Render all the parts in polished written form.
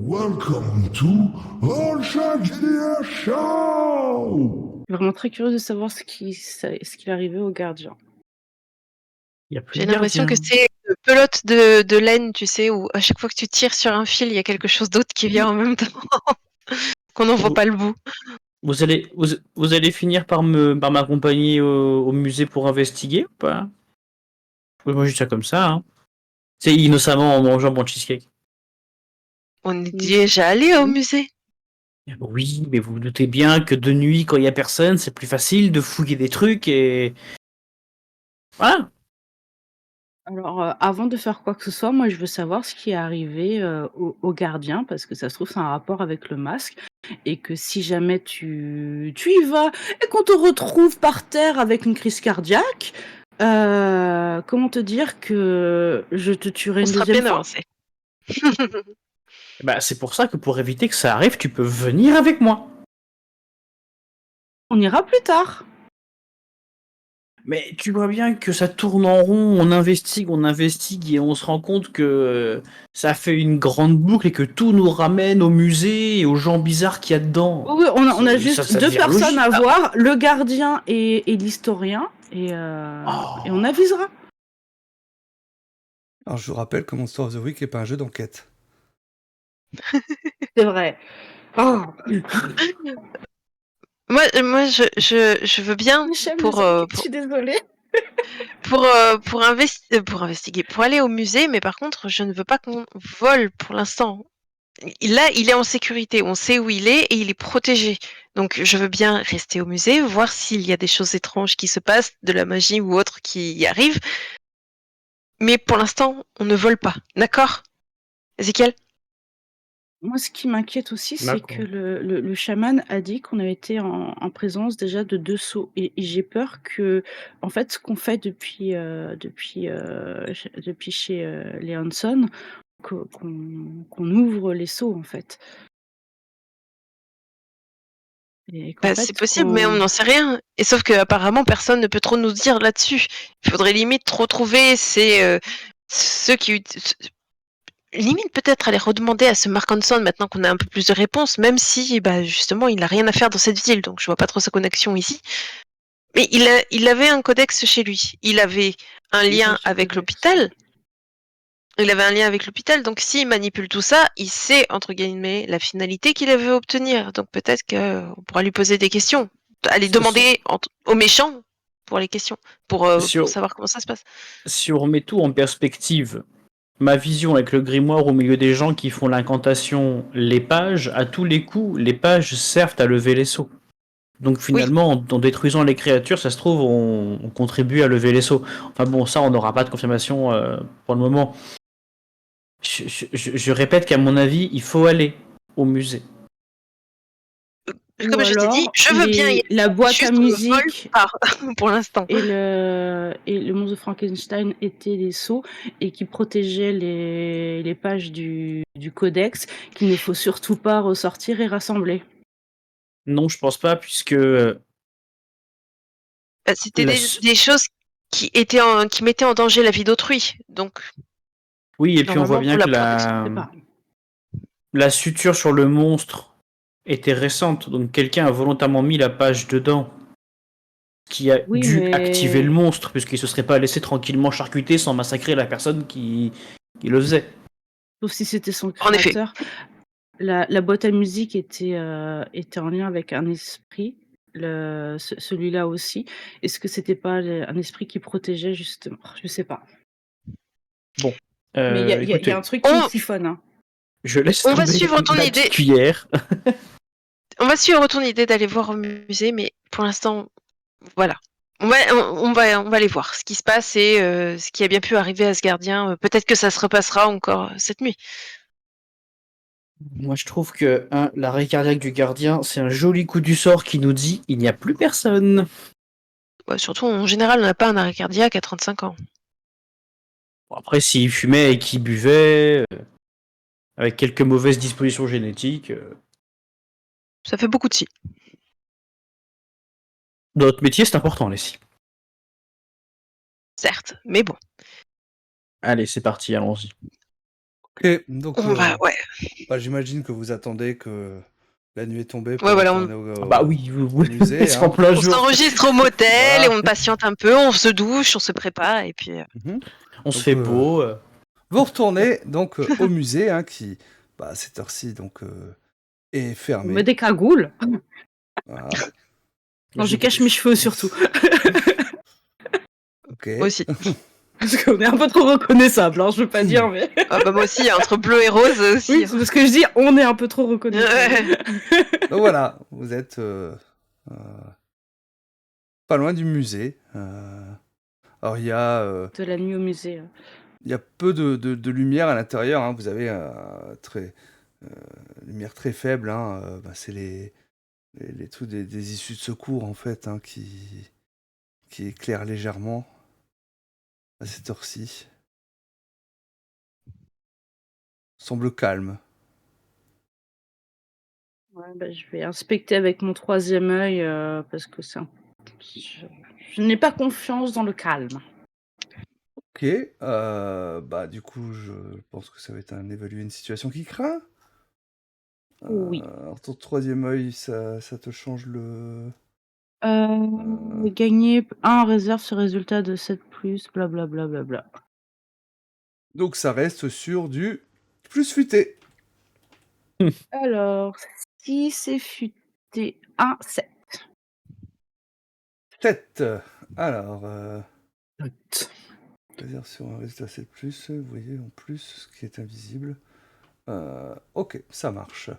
Welcome to All Shark GDR Show! Je suis vraiment très curieuse de savoir ce qui est arrivé au gardien. Il y a plus J'ai de l'impression que gardien. c'est une pelote de laine, tu sais, où à chaque fois que tu tires sur un fil, il y a quelque chose d'autre qui vient en même temps. Qu'on n'en voit Vous- pas le bout. Vous allez finir par m'accompagner au musée pour investiguer ou pas? Moi, je dis ça comme ça, hein. C'est innocemment en mangeant mon cheesecake. On est déjà allé au musée. Oui, mais vous vous doutez bien que de nuit, quand il y a personne, c'est plus facile de fouiller des trucs et... Voilà. Alors, avant de faire quoi que ce soit, moi, je veux savoir ce qui est arrivé au gardien, parce que ça se trouve, c'est un rapport avec le masque. Et que si jamais tu y vas et qu'on te retrouve par terre avec une crise cardiaque, comment te dire que je te tuerai On une sera deuxième bien fois? avancé. Bah, c'est pour ça que pour éviter que ça arrive, tu peux venir avec moi. On ira plus tard. Mais tu vois bien que ça tourne en rond, on investigue et on se rend compte que ça fait une grande boucle et que tout nous ramène au musée et aux gens bizarres qu'il y a dedans. Oui, on a Ça juste deux devient personnes logique. à voir, le gardien et l'historien, et on avisera. Alors je vous rappelle que Monster of the Week n'est pas un jeu d'enquête. C'est vrai. Oh. Moi, je veux bien J'aime pour, les enquêtes, pour, je suis désolée. pour investiguer, pour aller au musée, mais par contre, je ne veux pas qu'on vole pour l'instant. Là, il est en sécurité, on sait où il est et il est protégé. Donc, je veux bien rester au musée, voir s'il y a des choses étranges qui se passent, de la magie ou autre qui y arrive. Mais pour l'instant, on ne vole pas. D'accord, Ezekiel? Moi, ce qui m'inquiète aussi, c'est D'accord. que le chaman a dit qu'on avait été en présence déjà de 2 sauts, et j'ai peur que, en fait, ce qu'on fait depuis chez, les Hanson, qu'on ouvre les seaux, en fait, et qu'en Bah, c'est fait, possible, mais on n'en sait rien. Et sauf que apparemment, personne ne peut trop nous dire là-dessus. Il faudrait limite trop trouver ceux qui limite peut-être aller redemander à ce Mark Hanson maintenant qu'on a un peu plus de réponses, même si bah justement il n'a rien à faire dans cette ville, donc je vois pas trop sa connexion ici. Mais il avait un codex chez lui. Il avait un lien Usage du avec codex. l'hôpital. Il avait un lien avec l'hôpital, donc s'il manipule tout ça, il sait, entre guillemets, la finalité qu'il veut obtenir. Donc peut-être qu'on pourra lui poser des questions. Aller demander aux méchants pour les questions, pour savoir comment ça se passe. Si on remet tout en perspective, ma vision avec le grimoire au milieu des gens qui font l'incantation, les pages, à tous les coups, les pages servent à lever les seaux. Donc finalement, en détruisant les créatures, ça se trouve, on contribue à lever les seaux. Enfin bon, ça, on n'aura pas de confirmation pour le moment. Je répète qu'à mon avis, il faut aller au musée. Comme je t'ai dit, je veux bien y aller. La boîte à Juste, on ne vole musique pas, pour l'instant. et le monstre de Frankenstein étaient des sceaux et qui protégeaient les pages du codex qu'il ne faut surtout pas ressortir et rassembler. Non, je pense pas, puisque C'était des choses qui mettaient en danger la vie d'autrui. Donc, oui, et puis on voit normalement, bien pour que la protection, c'est pas. la suture sur le monstre était récente, donc quelqu'un a volontairement mis la page dedans, qui a Oui, dû mais activer le monstre, puisqu'il se serait pas laissé tranquillement charcuter sans massacrer la personne qui le faisait. sauf si c'était son En effet. créateur. La boîte à musique était en lien avec un esprit, celui-là aussi. Est-ce que c'était pas un esprit qui protégeait justement? Je sais pas. Bon, Mais il y a écoutez, un truc qui me chiffonne, hein. je laisse On va tomber suivre ton ma idée. petite cuillère. On va suivre ton idée d'aller voir au musée, mais pour l'instant, voilà. On va aller voir ce qui se passe et ce qui a bien pu arriver à ce gardien. Peut-être que ça se repassera encore cette nuit. Moi, je trouve que l'arrêt cardiaque du gardien, c'est un joli coup du sort qui nous dit il n'y a plus personne. Ouais, surtout, en général, on n'a pas un arrêt cardiaque à 35 ans. Bon, après, s'il fumait et qu'il buvait, avec quelques mauvaises dispositions génétiques, Ça fait beaucoup de si. dans notre métier, c'est important, les si. Certes, mais bon. Allez, c'est parti, allons-y. Ok, donc Ouais. j'imagine que vous attendez que la nuit est tombée pour Ouais, voilà, retourner au, Bah oui, au musée. c'est en Hein. plein On jour. s'enregistre au motel Voilà. et on patiente un peu, on se douche, on se prépare et puis. Mhm. On se Donc, fait beau. Vous retournez donc au musée hein, qui, à cette heure-ci, donc est On met fermé. des cagoules. Voilà. Non, je cache mes cheveux surtout. Ok. Moi aussi. Parce qu'on est un peu trop reconnaissable, hein, je veux pas dire, mais. Ah bah moi aussi, entre bleu et rose aussi. Oui, c'est parce que je dis, on est un peu trop reconnaissable. Donc voilà, vous êtes pas loin du musée. Alors il y a De la nuit au musée. il y a peu de lumière à l'intérieur. Hein. Vous avez lumière très faible. Hein. C'est les trucs des issues de secours en fait hein, qui éclairent légèrement à cette heure-ci. Semble calme. Ouais, bah, je vais inspecter avec mon 3e œil parce que je n'ai pas confiance dans le calme. Ok. Du coup, je pense que ça va être évaluer une situation qui craint. Oui. Alors ton 3e œil, ça te change le. Gagner 1 réserve ce résultat de 7 plus, blablabla. Bla, bla, bla. Donc ça reste sur du plus futé. Alors, si c'est futé, 1, 7. 7. Alors, Note. réserve sur un résultat 7 plus, vous voyez en plus ce qui est invisible. Ok, ça marche.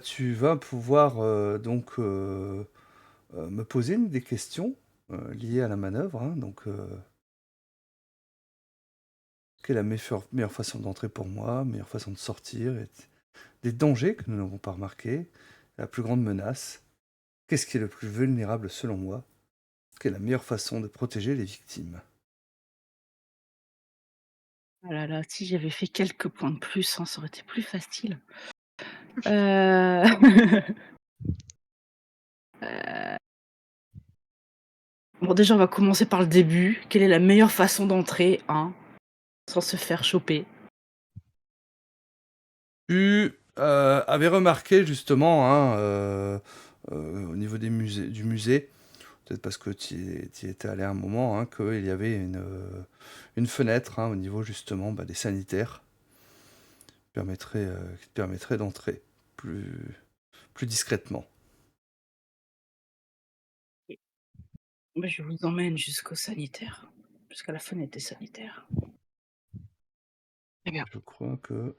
Tu vas pouvoir donc me poser des questions liées à la manœuvre. Hein, donc, quelle est la meilleure façon d'entrer pour moi, meilleure façon de sortir, des dangers que nous n'avons pas remarqués, la plus grande menace, qu'est-ce qui est le plus vulnérable selon moi, quelle est la meilleure façon de protéger les victimes. Ah là là, si j'avais fait quelques points de plus, hein, ça aurait été plus facile. Euh, Bon, déjà, on va commencer par le début. Quelle est la meilleure façon d'entrer, hein, sans se faire choper? Tu avais remarqué justement hein, au niveau du musée, peut-être parce que tu y étais allé un moment, hein, qu'il y avait une fenêtre hein, au niveau justement des sanitaires qui te permettrait d'entrer plus discrètement. Bah, je vous emmène jusqu'au sanitaire, jusqu'à la fenêtre des sanitaires. Très bien. Je crois que...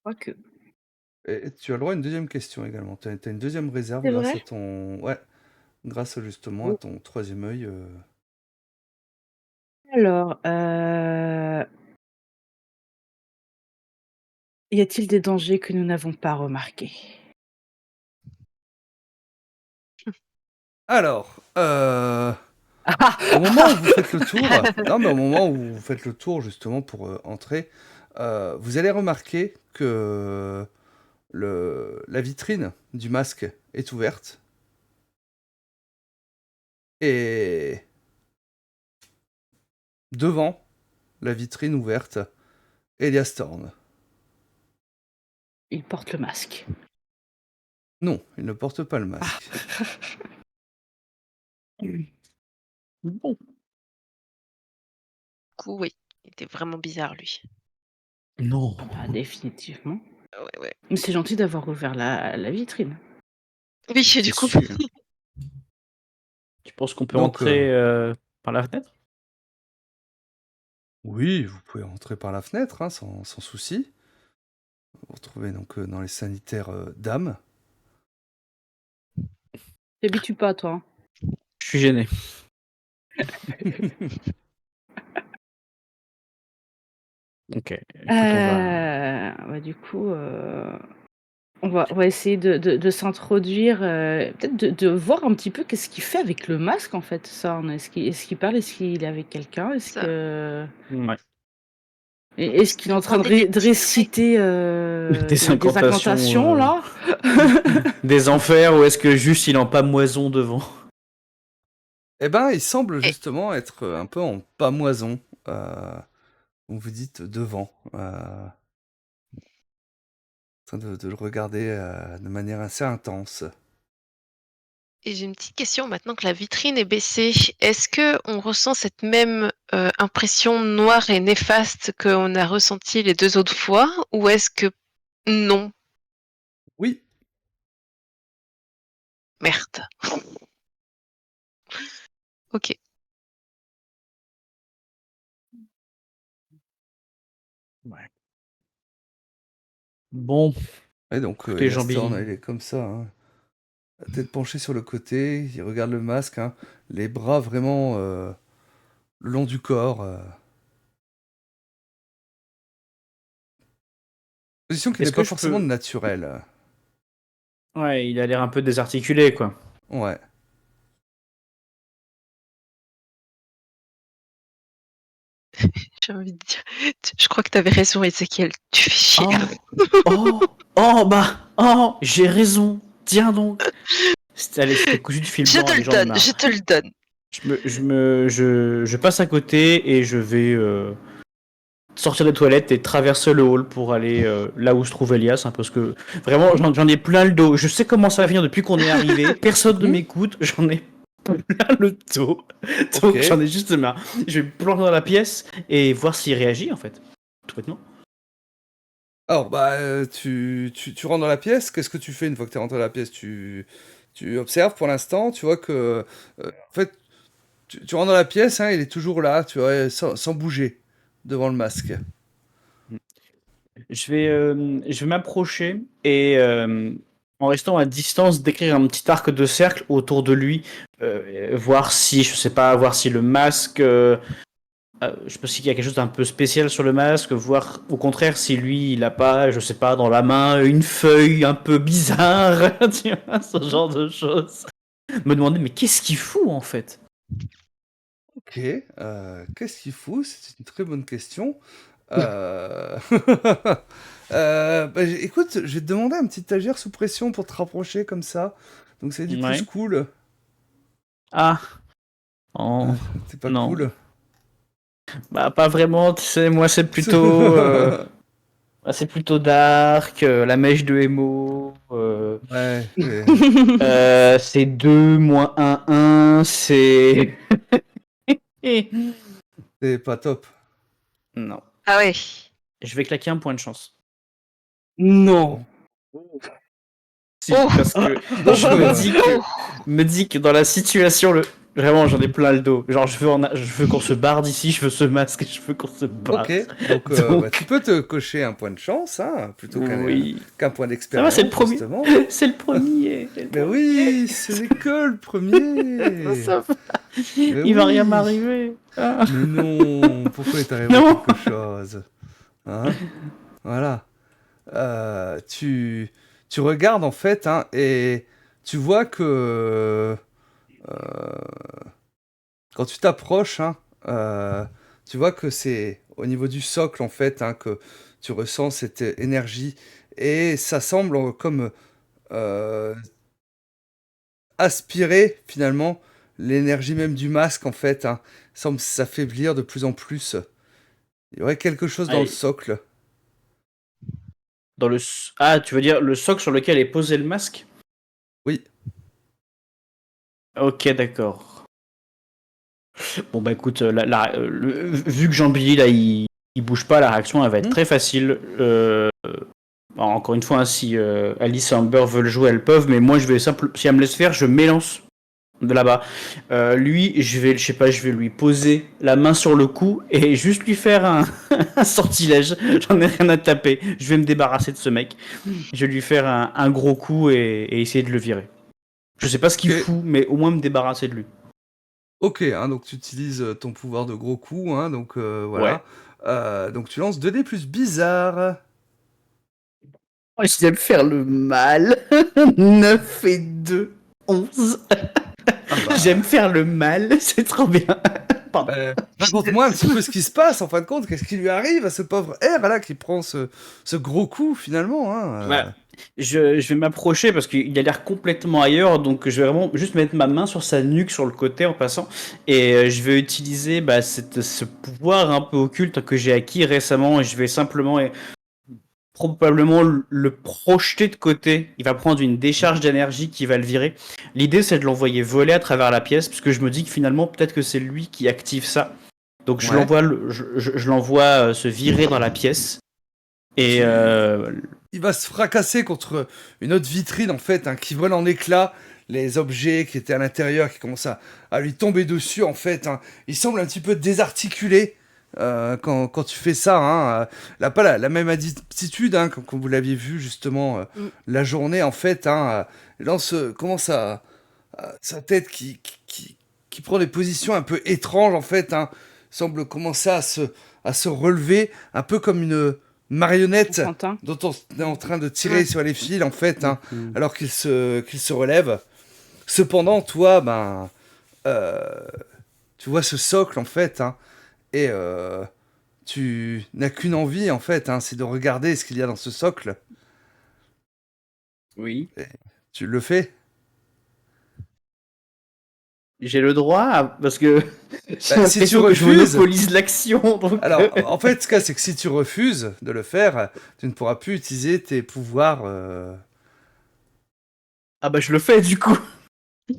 Quoique. Et tu as le droit à une deuxième question également. Tu as une deuxième réserve C'est grâce vrai? à ton... Ouais, grâce justement à Oh. ton 3e œil. Alors, y a-t-il des dangers que nous n'avons pas remarqués? Alors, au moment où vous faites le tour, non mais au moment où vous faites le tour justement pour entrer, vous allez remarquer que la vitrine du masque est ouverte et devant la vitrine ouverte, Elias Thorne. Il porte le masque. Non, il ne porte pas le masque. Bon. Du coup, oui, il était vraiment bizarre lui. Non. Bah, définitivement. Ouais. Mais c'est gentil d'avoir ouvert la vitrine. Oui, C'est du coup. sûr. Tu penses qu'on peut Donc, entrer par la fenêtre? Oui, vous pouvez entrer par la fenêtre, hein, sans souci. Vous vous retrouvez donc dans les sanitaires dames. T'habitues pas, toi, hein? Je suis gêné. Ok. Écoute, Bah, du coup, on va essayer de s'introduire, peut-être de voir un petit peu qu'est-ce qu'il fait avec le masque, en fait, ça. Est-ce qu'il parle? Est-ce qu'il est avec quelqu'un? Ça. Ouais. Est-ce qu'il est en train de Demander des petits réciter Des des incantations, là? Des enfers ou est-ce que juste il en pamoison devant? Eh ben, il semble justement être un peu en pamoison. donc vous dites devant, en train de le regarder de manière assez intense. Et j'ai une petite question maintenant que la vitrine est baissée. Est-ce que on ressent cette même impression noire et néfaste qu'on a ressenti les 2 autres fois, ou est-ce que non? Oui, Merde. Ok. Ouais. Bon, et donc écoutez, il reste Jean-Billy. il est comme ça, hein, la tête penchée sur le côté, il regarde le masque, hein, les bras vraiment le long du corps. Position qui n'est Est-ce pas que je forcément peux. naturelle. Ouais, il a l'air un peu désarticulé, quoi. Ouais. J'ai envie de dire, je crois que tu avais raison, Ezekiel. Tu fais chier. Oh, oh, j'ai raison. Tiens donc. C'était cousu de fil Je blanc, te le les gens de donne, marre. je te le donne. Je passe à côté et je vais sortir des toilettes et traverser le hall pour aller là où se trouve Elias, hein, parce que vraiment j'en ai plein le dos. Je sais comment ça va venir depuis qu'on est arrivé. Personne ne m'écoute. J'en ai plein le dos. Donc Ok. j'en ai juste marre. Je vais me plonger dans la pièce et voir s'il réagit en fait. Tout bêtement. Alors, bah, tu rentres dans la pièce, qu'est-ce que tu fais une fois que tu es rentré dans la pièce? Tu observes pour l'instant, tu vois que, en fait, tu rentres dans la pièce, hein, il est toujours là, tu vois, sans bouger, devant le masque. Je vais m'approcher et en restant à distance décrire un petit arc de cercle autour de lui, voir si, je sais pas, voir si le masque, je sais pas s'il y a quelque chose d'un peu spécial sur le masque, voir au contraire si lui il a pas, je sais pas, dans la main une feuille un peu bizarre, tu vois, ce genre de choses. Me demander mais qu'est-ce qu'il fout en fait? Ok, qu'est-ce qu'il fout? C'est une très bonne question. Euh, écoute, je vais te demander un petit agir sous pression pour te rapprocher comme ça. Donc c'est du plus Ouais. cool. Ah. Oh. T'es pas Non. cool. Bah pas vraiment, tu sais, moi c'est plutôt dark, la mèche de Emo, Ouais, c'est 2 moins 1, 1, c'est... c'est pas top. Non. Ah ouais. Je vais claquer un point de chance. Non. Si, Oh. parce que Donc, je me dis que dans la situation, vraiment j'en ai plein le dos. Genre je veux qu'on se barre d'ici, je veux ce masque, je veux qu'on se barre. ok, donc, Donc, bah, tu peux te cocher un point de chance, hein, plutôt oui. qu'un point Ça d'expérience, va, c'est le premier. justement. C'est le premier. Mais oui, ce n'est que le premier. Ça va. Mais Il va rien oui. m'arriver. Ah. Mais non, pourquoi il t'arrive Non. quelque chose? Hein? Voilà. Tu regardes en fait, hein, et tu vois que quand tu t'approches, hein, tu vois que c'est au niveau du socle en fait, hein, que tu ressens cette énergie, et ça semble comme euh, aspirer finalement l'énergie même du masque en fait, hein, semble s'affaiblir de plus en plus. Il y aurait quelque chose dans le Allez, socle. Ah, tu veux dire le socle sur lequel est posé le masque? Oui. Ok, d'accord. Bon bah écoute, vu que Jean-Billy là il bouge pas, la réaction elle va être très facile. Encore une fois, hein, si Alice et Amber veulent jouer, elles peuvent, mais moi je vais si elle me laisse faire, je m'élance de là-bas. Lui, je vais lui poser la main sur le cou et juste lui faire un sortilège. J'en ai rien à taper. Je vais me débarrasser de ce mec. Je vais lui faire un gros coup et essayer de le virer. Je sais pas ce qu'il Ok. fout, mais au moins me débarrasser de lui. Ok, hein, donc tu utilises ton pouvoir de gros coup, hein, donc Ouais. voilà. Donc tu lances 2 dés plus bizarre. Oh, j'aime faire le mal. 9 et 2, 11. Ah bah, J'aime faire le mal, c'est trop bien. Pardon. raconte-moi un petit peu ce qui se passe en fin de compte. Qu'est-ce qui lui arrive à ce pauvre R là qui prend ce gros coup finalement, hein, Bah, Je vais m'approcher parce qu'il a l'air complètement ailleurs, donc je vais vraiment juste mettre ma main sur sa nuque, sur le côté en passant, et je vais utiliser ce pouvoir un peu occulte que j'ai acquis récemment, et je vais simplement et probablement le projeter de côté. Il va prendre une décharge d'énergie qui va le virer. L'idée, c'est de l'envoyer voler à travers la pièce, parce que je me dis que finalement, peut-être que c'est lui qui active ça. Donc je Ouais. l'envoie, je l'envoie se virer dans la pièce. Et Il va se fracasser contre une autre vitrine, en fait, hein, qui vole en éclats. Les objets qui étaient à l'intérieur qui commencent à lui tomber dessus, en fait. Hein. Il semble un petit peu désarticulé quand tu fais ça. Hein. Il n'a pas la même attitude, hein, comme vous l'aviez vu, justement, la journée, en fait. Hein. Commence sa tête qui prend des positions un peu étranges, en fait. Hein. Semble commencer à se relever, un peu comme une marionnette Quentin. dont on est en train de tirer Ouais. sur les fils, en fait, hein, alors qu'il se relève. Cependant, toi, tu vois ce socle, en fait, hein, et tu n'as qu'une envie, en fait, hein, c'est de regarder ce qu'il y a dans ce socle. oui, Tu le fais. j'ai le droit, parce que j'ai si tu l'impression que je refuses- monopolise l'action. Donc Alors, en fait, ce cas, c'est que si tu refuses de le faire, tu ne pourras plus utiliser tes pouvoirs. ah bah je le fais du coup.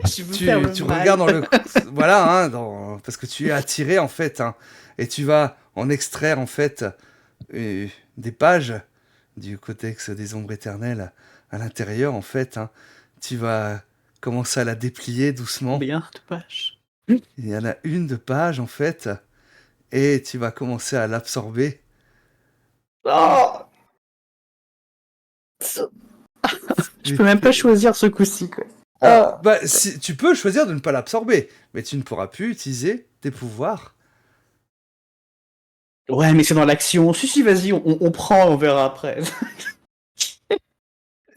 Je veux Tu faire le mal. regardes dans le... Voilà, hein, parce que tu es attiré, en fait, hein, et tu vas en extraire, en fait, des pages du Codex des Ombres Éternelles à l'intérieur, en fait. Hein. Tu vas commencer à la déplier doucement. Bien de page. Il y en a une de page, en fait, et tu vas commencer à l'absorber. Oh je peux même pas choisir ce coup-ci, quoi. Tu peux choisir de ne pas l'absorber, mais tu ne pourras plus utiliser tes pouvoirs. Ouais, mais c'est dans l'action. Si, vas-y, on prend, on verra après.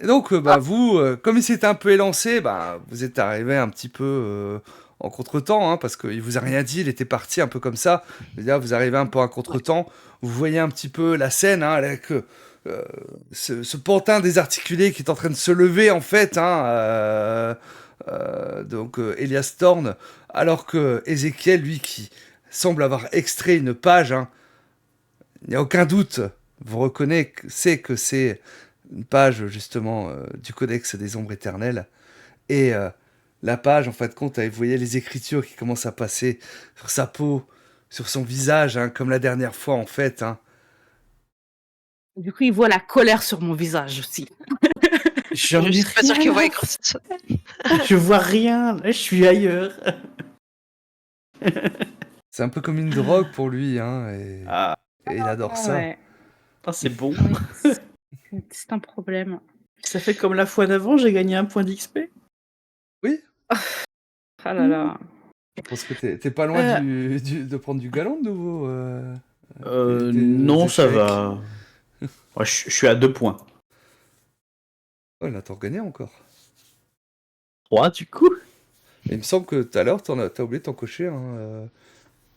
Et donc, vous, comme il s'était un peu élancé, vous êtes arrivé un petit peu en contre-temps, hein, parce qu'il vous a rien dit, il était parti un peu comme ça. Là, vous arrivez un peu en contre-temps, vous voyez un petit peu la scène, hein, avec ce pantin désarticulé qui est en train de se lever, en fait, hein, donc Elias Thorne, alors que Ézéchiel, lui, qui semble avoir extrait une page, hein, il n'y a aucun doute, vous reconnaissez que c'est une page justement du Codex des Ombres Éternelles. Et la page, en fin de compte, vous voyez les écritures qui commencent à passer sur sa peau, sur son visage, hein, comme la dernière fois, en fait. Hein. Du coup, il voit la colère sur mon visage aussi. J'en Je ai suis pas sûre qu'il rien voit à écran ça. Je vois rien. Là, je suis ailleurs. C'est un peu comme une drogue pour lui, hein, et il adore ça. Ouais. Ah, c'est bon. C'est un problème. Ça fait comme la fois d'avant, j'ai gagné un point d'XP. Ah là là. Je pense que t'es pas loin de prendre du galon de nouveau. Non, ça échecs. va. Ouais, je suis à 2 points. Oh, là, t'en gagné encore. 3 du coup. Et il me semble que tout à l'heure, t'as oublié de t'en cocher. Hein,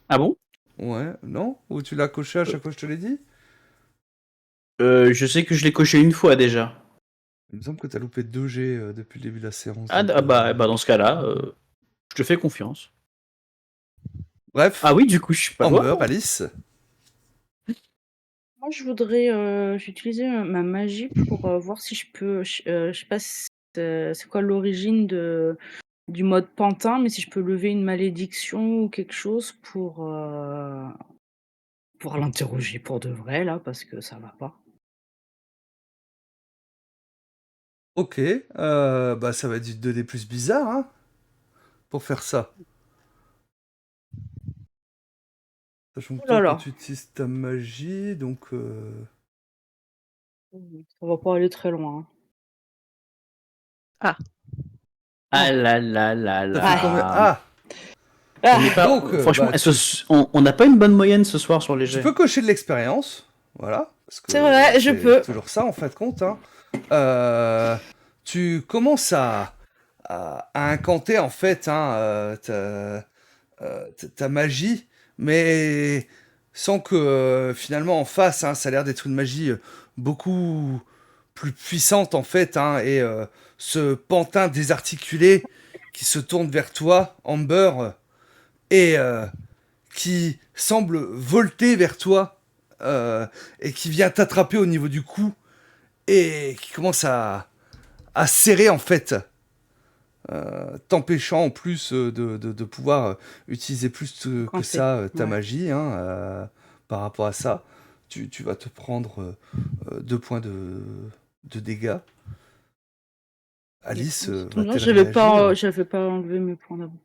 Ah bon? Ouais, non? Ou tu l'as coché à chaque fois que je te l'ai dit? Je sais que je l'ai coché une fois déjà. Il me semble que t'as loupé 2 G depuis le début de la séance. Ah, donc, bah dans ce cas-là, je te fais confiance. Bref, Ah oui, du coup, je suis pas loin. Amber, Alice. Moi, je voudrais j'utilisais ma magie pour voir si je peux. Je sais pas si c'est quoi l'origine du mode pantin, mais si je peux lever une malédiction ou quelque chose pour l'interroger pour de vrai, là, parce que ça va pas. Ok, ça va être du 2D plus bizarre, hein, pour faire ça. Sachant que Oh là toi, là. quand tu utilises ta magie, donc... Ça va pas aller très loin. Ah là là là Ça fait combien... là. Ah, On n'est pas, donc, franchement, tu on n'a pas une bonne moyenne ce soir sur les jets. peux cocher de l'expérience, voilà. Parce que C'est vrai, je peux. C'est toujours ça, en fin de compte. Hein. Tu commences à incanter, en fait, hein, ta magie, mais sans que, finalement, en face, hein, ça a l'air d'être une magie beaucoup plus puissante en fait, hein, et ce pantin désarticulé qui se tourne vers toi, Amber, et qui semble volter vers toi, et qui vient t'attraper au niveau du cou, et qui commence à serrer en fait, t'empêchant en plus de pouvoir utiliser plus que Quand ça ta ouais. magie, hein, par rapport à ça. Tu vas te prendre 2 points de dégâts. Alice Non, va-t-elle j'avais pas enlevé mes points d'avant.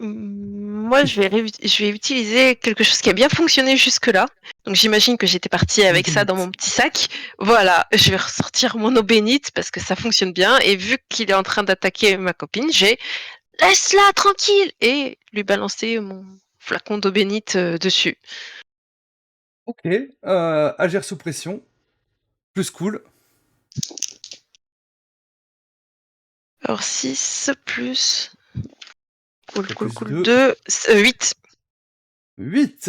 Moi, je vais utiliser quelque chose qui a bien fonctionné jusque-là. Donc, j'imagine que j'étais partie avec ça dans mon petit sac. Voilà, je vais ressortir mon eau bénite parce que ça fonctionne bien. Et vu qu'il est en train d'attaquer ma copine, j'ai laisse-la tranquille et lui balancer mon flacon d'eau bénite dessus. Ok, agir sous pression, plus cool. Alors, 6 plus. Cool, Ça cool, plus cool. 2. 2, 8. 8.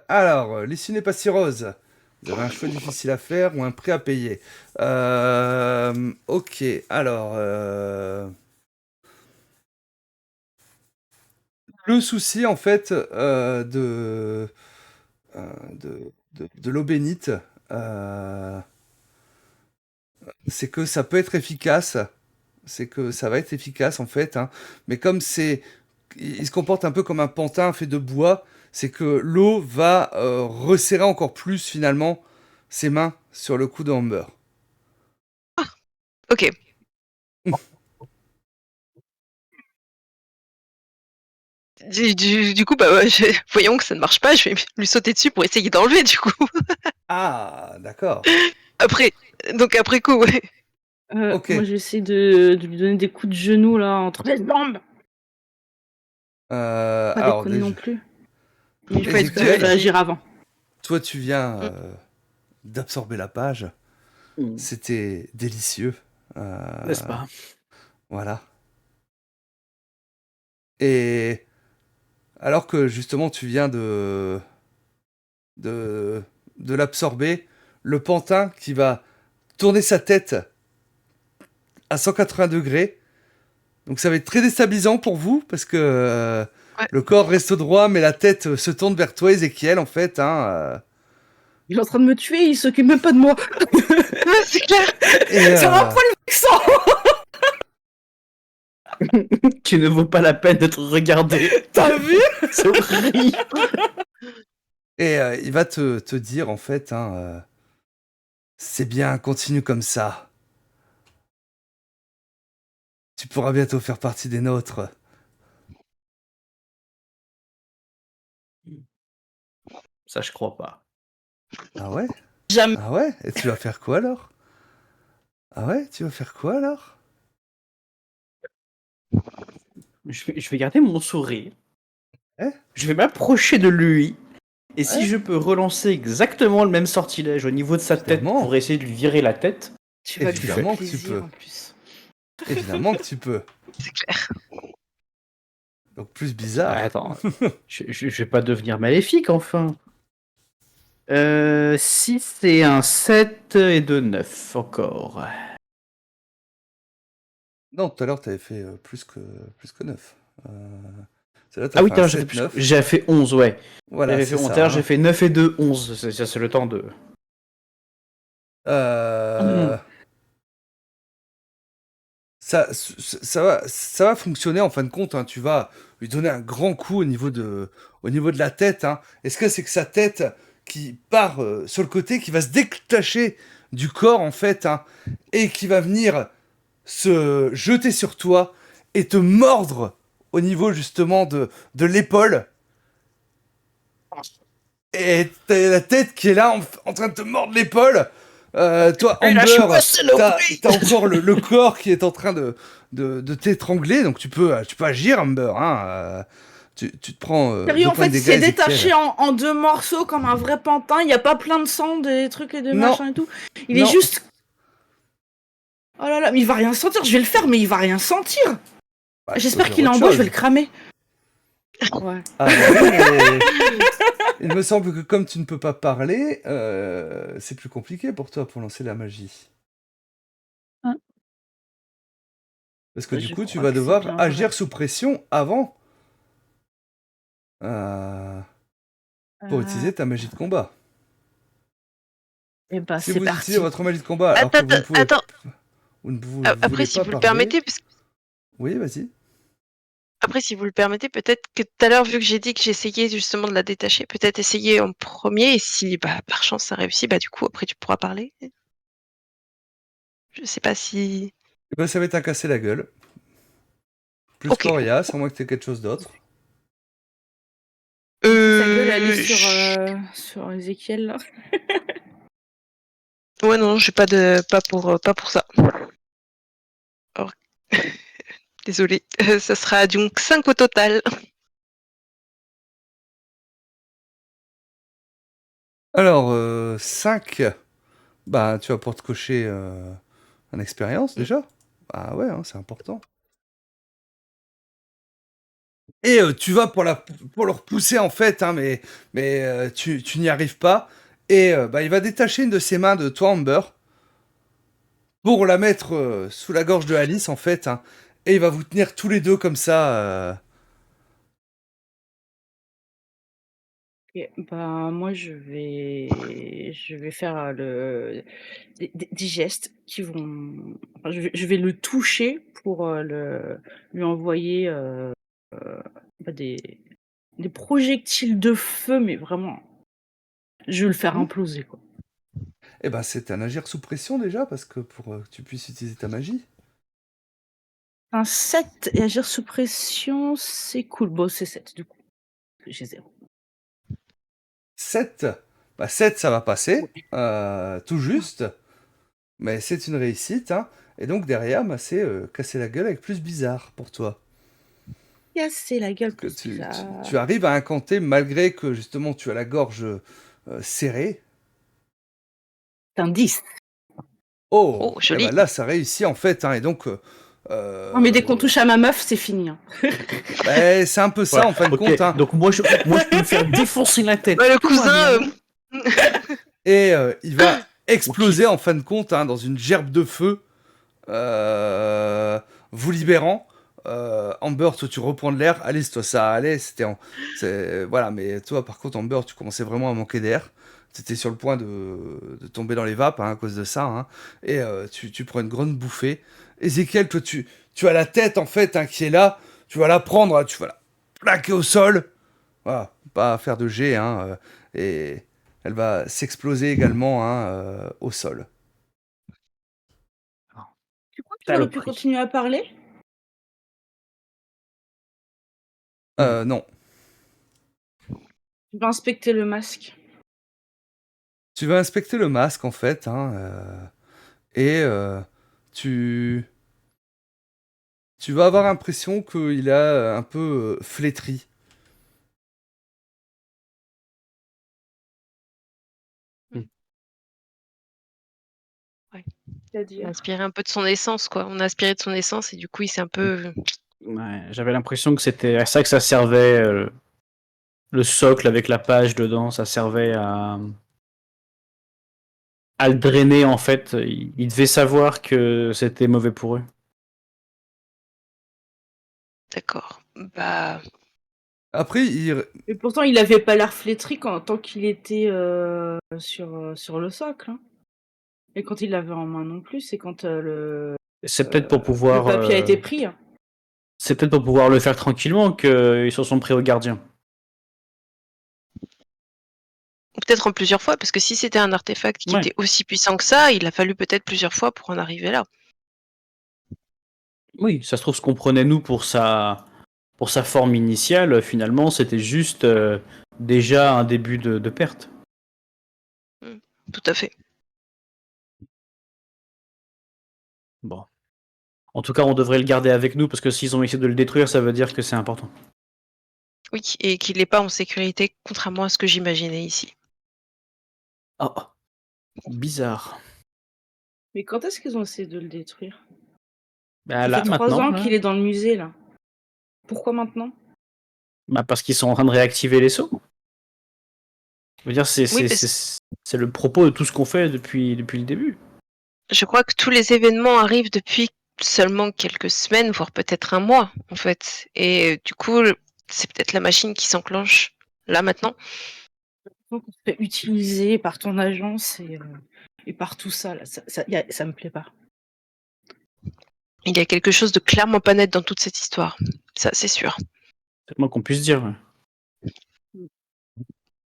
Alors, l'issue n'est pas si rose. Vous avez un choix difficile à faire ou un prix à payer. Ok, alors... le souci, en fait, de l'eau bénite, c'est que ça peut être efficace. C'est que ça va être efficace, en fait, hein. Mais comme il se comporte un peu comme un pantin fait de bois, c'est que l'eau va resserrer encore plus, finalement, ses mains sur le cou de Amber. Ok. Du coup, bah, voyons que ça ne marche pas, je vais lui sauter dessus pour essayer d'enlever, du coup. Ah, d'accord. Après coup, ouais. Ok. Moi, j'essaie de lui donner des coups de genoux, là, entre les jambes. Pas Alors, déconner non plus. Mais il faut Ézéchiel, agir avant. toi, tu viens d'absorber la page. Mm. C'était délicieux. N'est-ce pas? Voilà. Et alors que justement tu viens de l'absorber, le pantin qui va tourner sa tête à 180 degrés. Donc ça va être très déstabilisant pour vous parce que Ouais. le corps reste droit mais la tête se tourne vers toi, Ézéchiel, en fait, hein. Il est en train de me tuer, il s'occupe même pas de moi. Ouais, c'est clair. Et, C'est un poil vexant. Tu ne vaut pas la peine d'être regardé. T'as vu? C'est horrible. et il va te dire, en fait, hein, c'est bien, continue comme ça. Tu pourras bientôt faire partie des nôtres. Ça, je crois pas. Ah ouais? Jamais. Ah ouais? Et tu vas faire quoi alors? Ah ouais? Tu vas faire quoi alors? Je vais garder mon sourire. Eh? Je vais m'approcher de lui. Et si Ouais. je peux relancer exactement le même sortilège au niveau de sa tête Évidemment. pour essayer de lui virer la tête, Tu vas lui faire Évidemment que tu plaisir peux. en plus. Évidemment que tu peux. C'est clair. Donc plus bizarre. attends, je vais pas devenir maléfique enfin. 6 et un 7 et 2, 9 encore. Non, tout à l'heure, t'avais fait plus que 9. Celle-là, t'as Ah oui, fait un j'ai 7-9. fait 11, ouais. Voilà, J'avais c'est fait ça. 11, j'ai fait 9 et 2, 11. C'est le temps de... Ça va fonctionner en fin de compte, hein. Tu vas lui donner un grand coup au niveau de la tête, hein. Est-ce que c'est que sa tête qui part sur le côté, qui va se détacher du corps en fait, hein, et qui va venir se jeter sur toi et te mordre au niveau justement de l'épaule. Et t'as la tête qui est là en train de te mordre l'épaule. Toi, Amber, t'as encore le corps qui est en train de t'étrangler, donc tu peux agir, Amber, hein. Tu te prends Sérieux, deux en points fait, de il dégâts, s'est détaché Ézéchiel. en deux morceaux comme un vrai pantin. Il n'y a pas plein de sang, des trucs et des Non. machins et tout. Il Non. est juste. Oh là là, mais il va rien sentir. Je vais le faire, mais il va rien sentir. Bah, J'espère faut qu'il est faire en autre bois, je chose. vais le cramer. Ouais. Ah, bah oui, mais il me semble que comme tu ne peux pas parler, c'est plus compliqué pour toi pour lancer la magie. Parce que du Je coup, tu crois vas que c'est devoir bien agir vrai. sous pression avant euh, pour Heu utiliser ta magie de combat. et bah, Si c'est vous utilisez parti. votre magie de combat alors Attends, que vous ne pouvez, attends. vous Après, voulez si pas vous le parler, permettez, parce que oui, vas-y. après, si vous le permettez, peut-être que tout à l'heure, vu que j'ai dit que j'essayais justement de la détacher, peut-être essayer en premier, et si bah, par chance ça réussit, bah du coup après tu pourras parler. Je sais pas si. Eh ben, ça va être un casser la gueule. Plus Ok. coriace, à moins que tu aies quelque chose d'autre. Du coup, sa gueule, elle est Chut. sur Ézéchiel, là. Ouais, non, j'ai pas pour ça. Alors, désolé. Ça sera donc 5 au total. Alors, 5, bah, tu vas pouvoir te cocher une expérience Mm. déjà. Ah ouais, hein, c'est important. Et tu vas pour le repousser en fait, hein, mais tu n'y arrives pas. Et bah, il va détacher une de ses mains de toi, Amber, pour la mettre sous la gorge de Alice en fait, hein, et il va vous tenir tous les deux comme ça. OK, bah, moi, je vais faire, des gestes qui vont enfin, je vais le toucher pour, lui envoyer, bah, des projectiles de feu, mais vraiment, je vais le faire Hmm. imploser, quoi. Et bah, c'est un agir sous pression déjà, parce que pour que tu puisses utiliser ta magie. Un 7 et agir sous pression, c'est cool. Bon, c'est 7 du coup, j'ai 0. 7, bah 7 ça va passer, Ouais. tout juste, mais c'est une réussite, hein. Et donc derrière, bah, c'est casser la gueule avec plus bizarre pour toi. Casser la gueule Parce que pour ce tu arrives à incanter malgré que justement tu as la gorge serrée. c'est un 10. Oh, Oh, et ben joli. là ça réussit en fait, hein. Et donc, Non, mais dès qu'on touche à ma meuf, c'est fini, hein. bah, c'est un peu ça Voilà, en fin de ok. compte, hein. Donc moi je peux me faire défoncer la tête. Bah, le Tout va cousin. bien. Et il va On exploser kiffe. en fin de compte, hein, dans une gerbe de feu, vous libérant. Amber, toi tu reprends de l'air. Alice, toi ça allait, voilà. Mais toi par contre, Amber, tu commençais vraiment à manquer d'air. T'étais sur le point de tomber dans les vapes, hein, à cause de ça, hein. Et tu prends une grande bouffée. Ézéchiel, toi tu as la tête en fait, hein, qui est là. Tu vas la prendre, hein, tu vas la plaquer au sol. Voilà, pas faire de jet, hein, et elle va s'exploser également, hein, au sol. Tu crois qu'il aurait pu Saloperie. continuer à parler? Non. Je vais inspecter le masque. Tu vas inspecter le masque en fait, hein, et tu tu vas avoir l'impression qu'il a un peu flétri. On a C'est-à-dire? inspiré un peu de son essence, quoi. On a aspiré de son essence et du coup, il s'est un peu. Ouais, j'avais l'impression que c'était à ça que ça servait, le socle avec la page dedans, ça servait à le drainer en fait. Ils devaient savoir que c'était mauvais pour eux. D'accord. Bah. Après, il Mais pourtant, il avait pas l'air flétri tant qu'il était, sur le socle, hein. Et quand il l'avait en main non plus, c'est quand, C'est peut-être pour le pouvoir, papier a été pris, hein. c'est peut-être pour pouvoir le faire tranquillement qu'ils se sont pris au gardien. Ou peut-être en plusieurs fois, parce que si c'était un artefact qui Ouais. était aussi puissant que ça, il a fallu peut-être plusieurs fois pour en arriver là. Oui, ça se trouve ce qu'on prenait nous pour sa forme initiale, finalement, c'était juste déjà un début de perte. Tout à fait. Bon. En tout cas, on devrait le garder avec nous parce que s'ils ont essayé de le détruire, ça veut dire que c'est important. Oui, et qu'il n'est pas en sécurité, contrairement à ce que j'imaginais ici. Oh, bizarre. Mais quand est-ce qu'ils ont essayé de le détruire? Bah Ça là, fait 3 maintenant, ans là, qu'il est dans le musée, là. Pourquoi maintenant? bah parce qu'ils sont en train de réactiver les sauts. Je veux dire, Oui, parce c'est le propos de tout ce qu'on fait depuis le début. que je crois que tous les événements arrivent depuis seulement quelques semaines, voire peut-être un mois, en fait. Et du coup, c'est peut-être la machine qui s'enclenche là maintenant. On se fait utiliser par ton agence et par tout ça, là. Ça me plaît pas. Il y a quelque chose de clairement pas net dans toute cette histoire. Ça, c'est sûr. C'est le moins qu'on puisse dire. Ouais.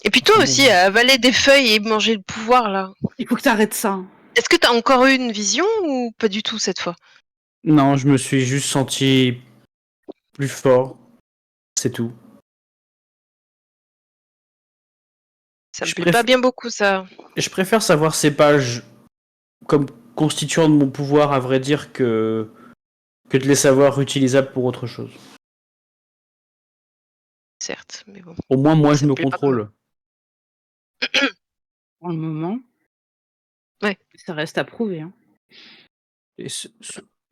Et puis toi Bon. aussi, avaler des feuilles et manger le pouvoir, là. Il faut que t'arrêtes ça. Hein. Est-ce que t'as encore eu une vision ou pas du tout cette fois? Non, je me suis juste senti plus fort. C'est tout. Ça me Je plaît pas bien beaucoup, ça. Je préfère savoir ces pages comme constituant de mon pouvoir, à vrai dire, que de les savoir utilisables pour autre chose. Certes, mais bon. Au moins, moi, Ça je me me plaît pas. contrôle. Pour le moment. Ouais. Ça reste à prouver. Hein. Et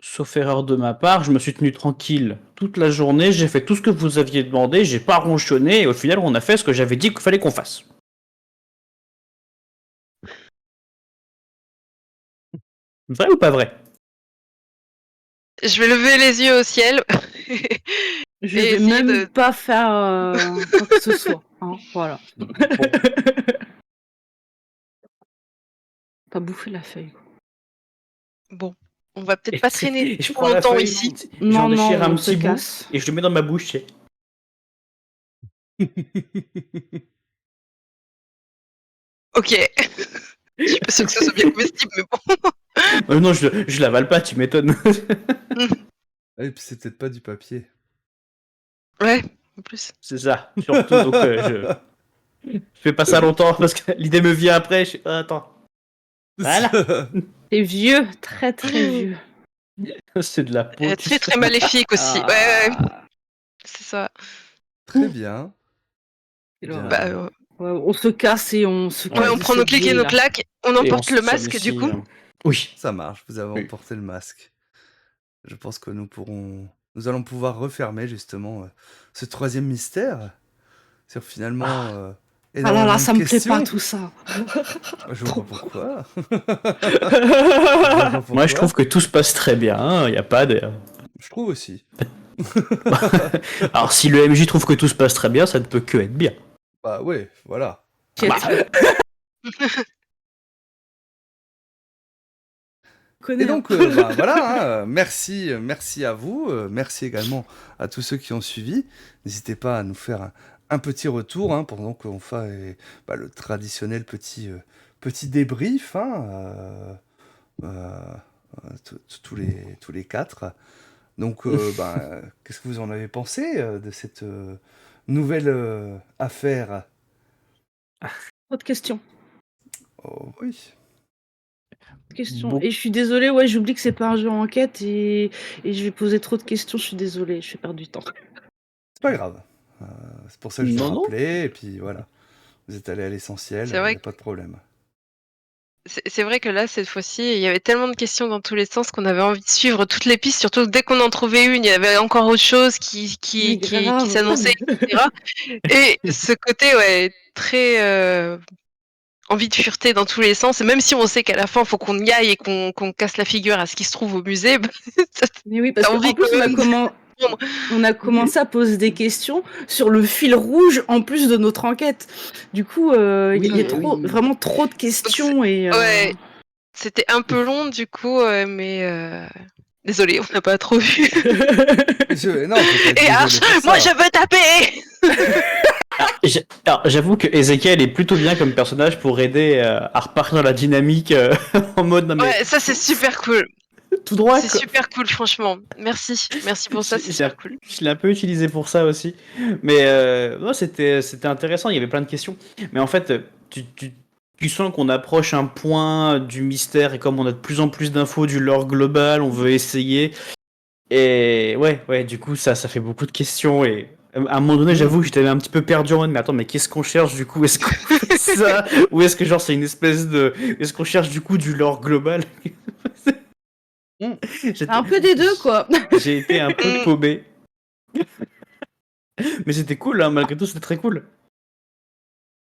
sauf erreur de ma part, je me suis tenu tranquille toute la journée, j'ai fait tout ce que vous aviez demandé, j'ai pas ronchonné, et au final, on a fait ce que j'avais dit qu'il fallait qu'on fasse. Vrai ou pas vrai? Je vais lever les yeux au ciel. Je Et vais essayer même de- pas faire quoi que ce soit. Hein, voilà. Pas bouffer la feuille. Bon, on va peut-être pas traîner Et je trop prends la longtemps feuille, ici. j'en Non, déchire un on se petit bout, casse. et je le mets dans ma bouche. Ok. Je suis pas sûre que ça soit bien comestible, mais bon. Non, je l'avale pas, tu m'étonnes. Ah, et puis c'est peut-être pas du papier. Ouais, en plus. C'est ça, surtout, donc je fais pas ça longtemps, parce que l'idée me vient après, je sais pas, attends. Voilà. T'es vieux, très très vieux. C'est de la peau. tu Très sais. très maléfique aussi. Ouais, c'est ça. Très bien. Et Bien. alors, Bah, ouais, on se casse et on se casse. ouais, on de prend nos cette clics et nos vieille-là. claques, on Et emporte se le tire masque d'ici, du coup. Oui. Ça marche, vous avez Oui. emporté le masque. Je pense que nous allons pouvoir refermer justement ce troisième mystère sur finalement Ah là énormément là, de ça me plaît questions. pas tout ça. Je vois pas pourquoi. Je vois pas Moi, je pourquoi. trouve que tout se passe très bien. Il n'y a pas de. Je trouve aussi. Alors, si le MJ trouve que tout se passe très bien, ça ne peut que être bien. Bah ouais, voilà. Et donc, bah, voilà, hein, merci à vous, merci également à tous ceux qui ont suivi. N'hésitez pas à nous faire un petit retour hein, pendant qu'on fait le traditionnel petit débrief, hein, tous les quatre. Donc, qu'est-ce que vous en avez pensé de cette nouvelle affaire? Autre question. Oh, oui. Question. Et je suis désolée, ouais, j'oublie que c'est pas un jeu enquête et je vais poser trop de questions, je suis désolée, je vais perdre du temps. C'est pas grave. C'est pour ça que je vous Non, non. rappelais, et puis voilà. Vous êtes allé à l'essentiel, C'est il vrai n'y a pas de problème. C'est vrai que là, cette fois-ci, il y avait tellement de questions dans tous les sens qu'on avait envie de suivre toutes les pistes, surtout que dès qu'on en trouvait une, il y avait encore autre chose Mais qui grave. s'annonçait, etc. Et ce côté, ouais, très envie de fureter dans tous les sens. Et même si on sait qu'à la fin, il faut qu'on y aille et qu'on casse la figure à ce qui se trouve au musée, bah, Mais oui, parce t'as envie qu'en plus, quand même on a commencé à poser des questions sur le fil rouge en plus de notre enquête. Du coup, il y a vraiment trop de questions et. Ouais, c'était un peu long du coup, mais désolé, on n'a pas trop vu. Non, faut pas être Et désolé pour moi ça. je veux taper. Alors, j'avoue que Ezekiel est plutôt bien comme personnage pour aider à repartir dans la dynamique en mode. Non, mais Ouais, ça c'est super cool. tout droit. C'est quoi. super cool, franchement. Merci pour ça, c'est super cool. Je l'ai un peu utilisé pour ça aussi. Mais non, c'était intéressant, il y avait plein de questions. Mais en fait, tu sens qu'on approche un point du mystère et comme on a de plus en plus d'infos du lore global, on veut essayer. Et ouais, du coup, ça fait beaucoup de questions. Et à un moment donné, j'avoue que j'étais un petit peu perdu en mode, mais attends, mais qu'est-ce qu'on cherche du coup? Est-ce qu'on fait ça? Ou est-ce que genre c'est une espèce de. Est-ce qu'on cherche du coup du lore global? Un peu des deux, quoi. J'ai été un peu paumé. Mais c'était cool, hein, malgré tout, c'était très cool.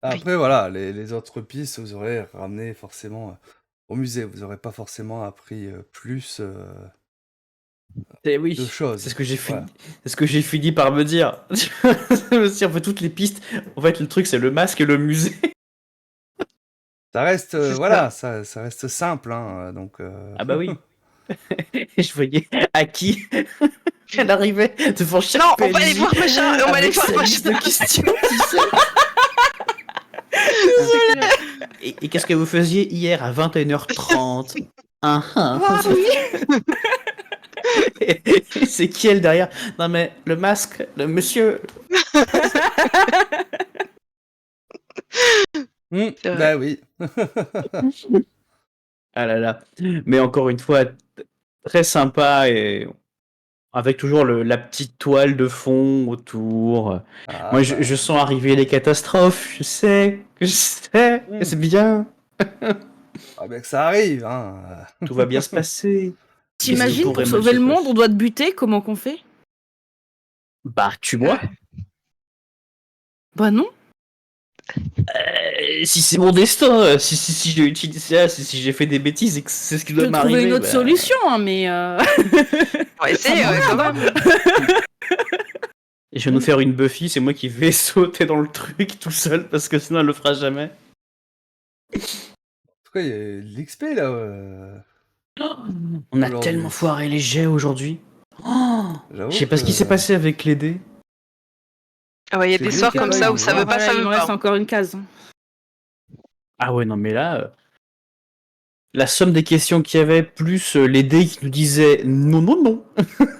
Après, voilà, les autres pistes, vous aurez ramené forcément au musée. Vous n'aurez pas forcément appris plus Oui, de choses. c'est ce que j'ai fini. Voilà. C'est ce que j'ai fini par me dire. Si on fait toutes les pistes, en fait, le truc, c'est le masque et le musée. Ça reste, C'est voilà, ça reste simple, hein, donc... Ah bah oui. Et je voyais Aki, elle arrivait devant chaque Non, on va aller PNJ voir machin, on va aller avec voir sa liste de machin. questions, tu sais. Et qu'est-ce que vous faisiez hier à 21h30? Ah, ah. Ah oui. Et c'est qui elle derrière? Non mais le masque, le monsieur. C'est vrai. Bah oui. Ah là là. Mais encore une fois, très sympa et avec toujours la petite toile de fond autour. Ah, Moi, bah, je sens arriver les catastrophes. Je sais, c'est bien. ah, bah, que ça arrive, hein. Tout va bien se passer. Qu'est-ce qui T'imagines, pourrait pour mal sauver se le monde, passer? on doit te buter, comment qu'on fait? Bah, tue-moi. Bah non. Si c'est mon destin, si j'ai utilisé ça, si j'ai fait des bêtises et que c'est ce qui Je doit peux trouver m'arriver. une autre bah, solution, hein, mais On va essayer, Ça ouais, quand même. Et je vais nous faire une Buffy, c'est moi qui vais sauter dans le truc tout seul parce que sinon elle le fera jamais. En tout cas, il y a de l'XP, là. On a Aujourd'hui. tellement foiré les jets aujourd'hui. Oh, J'avoue je sais pas ce qui que- s'est passé avec les dés. Ah ouais, il y a C'est des lui soirs qui a comme pas ça eu, où ça veut pas, voilà, ça il veut nous pas. reste encore une case. Hein. Ah ouais, non, mais là, la somme des questions qu'il y avait, plus les dés qui nous disaient non, non, non.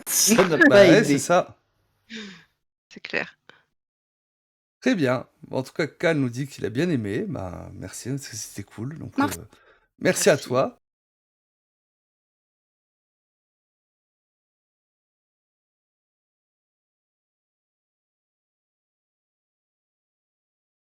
Ça n'a Bah pas ouais, aidé. c'est ça. C'est clair. Très bien. En tout cas, Cal nous dit qu'il a bien aimé. Bah, merci, c'était cool. Donc, Merci. merci à toi.